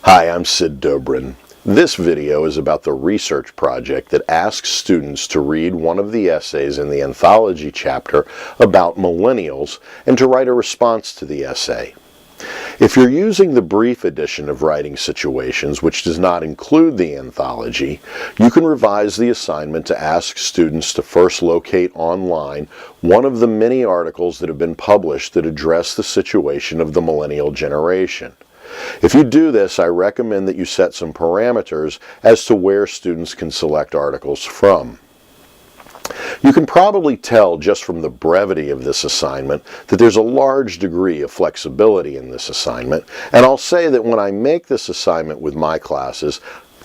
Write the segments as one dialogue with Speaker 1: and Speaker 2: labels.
Speaker 1: Hi, I'm Sid Dobrin. This video is about the research project that asks students to read one of the essays in the anthology chapter about millennials and to write a response to the essay. If you're using the brief edition of Writing Situations, which does not include the anthology, you can revise the assignment to ask students to first locate online one of the many articles that have been published that address the situation of the millennial generation. If you do this, I recommend that you set some parameters as to where students can select articles from. You can probably tell just from the brevity of this assignment that there's a large degree of flexibility in this assignment, and I'll say that when I make this assignment with my classes,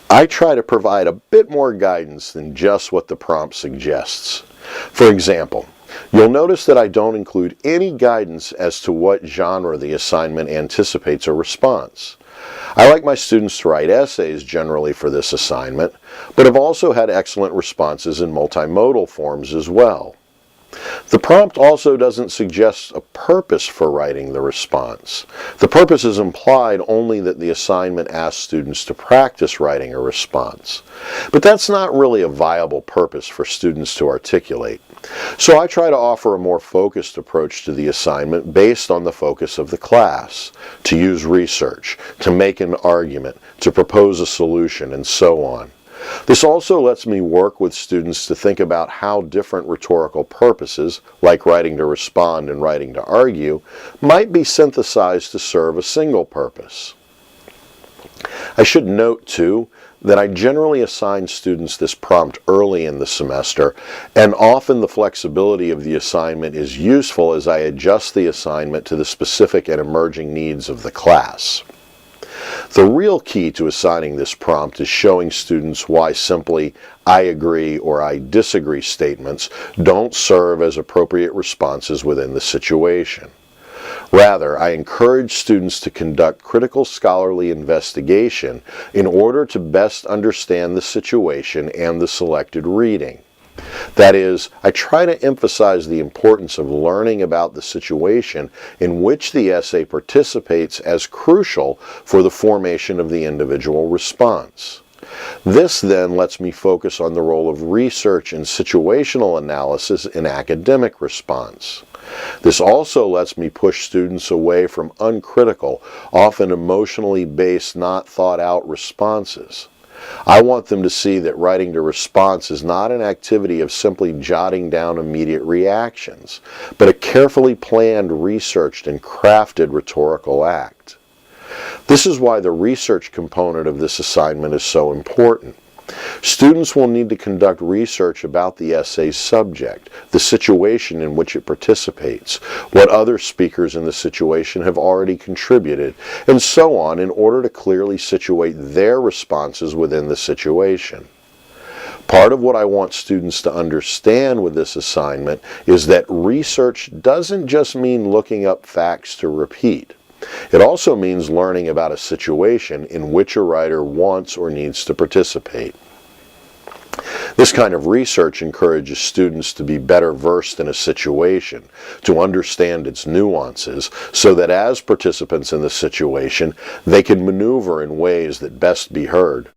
Speaker 1: I try to provide a bit more guidance than just what the prompt suggests. For example, you'll notice that I don't include any guidance as to what genre the assignment anticipates a response. I like my students to write essays generally for this assignment, but have also had excellent responses in multimodal forms as well. The prompt also doesn't suggest a purpose for writing the response. The purpose is implied only that the assignment asks students to practice writing a response. But that's not really a viable purpose for students to articulate. So I try to offer a more focused approach to the assignment based on the focus of the class, to use research, to make an argument, to propose a solution, and so on. This also lets me work with students to think about how different rhetorical purposes, like writing to respond and writing to argue, might be synthesized to serve a single purpose. I should note, too, that I generally assign students this prompt early in the semester, and often the flexibility of the assignment is useful as I adjust the assignment to the specific and emerging needs of the class. The real key to assigning this prompt is showing students why simply "I agree" or "I disagree" statements don't serve as appropriate responses within the situation. Rather, I encourage students to conduct critical scholarly investigation in order to best understand the situation and the selected reading. That is, I try to emphasize the importance of learning about the situation in which the essay participates as crucial for the formation of the individual response. This then lets me focus on the role of research and situational analysis in academic response. This also lets me push students away from uncritical, often emotionally based, not thought out responses. I want them to see that writing to response is not an activity of simply jotting down immediate reactions, but a carefully planned, researched, and crafted rhetorical act. This is why the research component of this assignment is so important. Students will need to conduct research about the essay's subject, the situation in which it participates, what other speakers in the situation have already contributed, and so on in order to clearly situate their responses within the situation. Part of what I want students to understand with this assignment is that research doesn't just mean looking up facts to repeat. It also means learning about a situation in which a writer wants or needs to participate. This kind of research encourages students to be better versed in a situation, to understand its nuances, so that as participants in the situation, they can maneuver in ways that best be heard.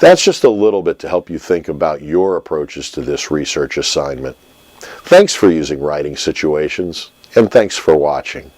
Speaker 1: That's just a little bit to help you think about your approaches to this research assignment. Thanks for using Writing Situations, and thanks for watching.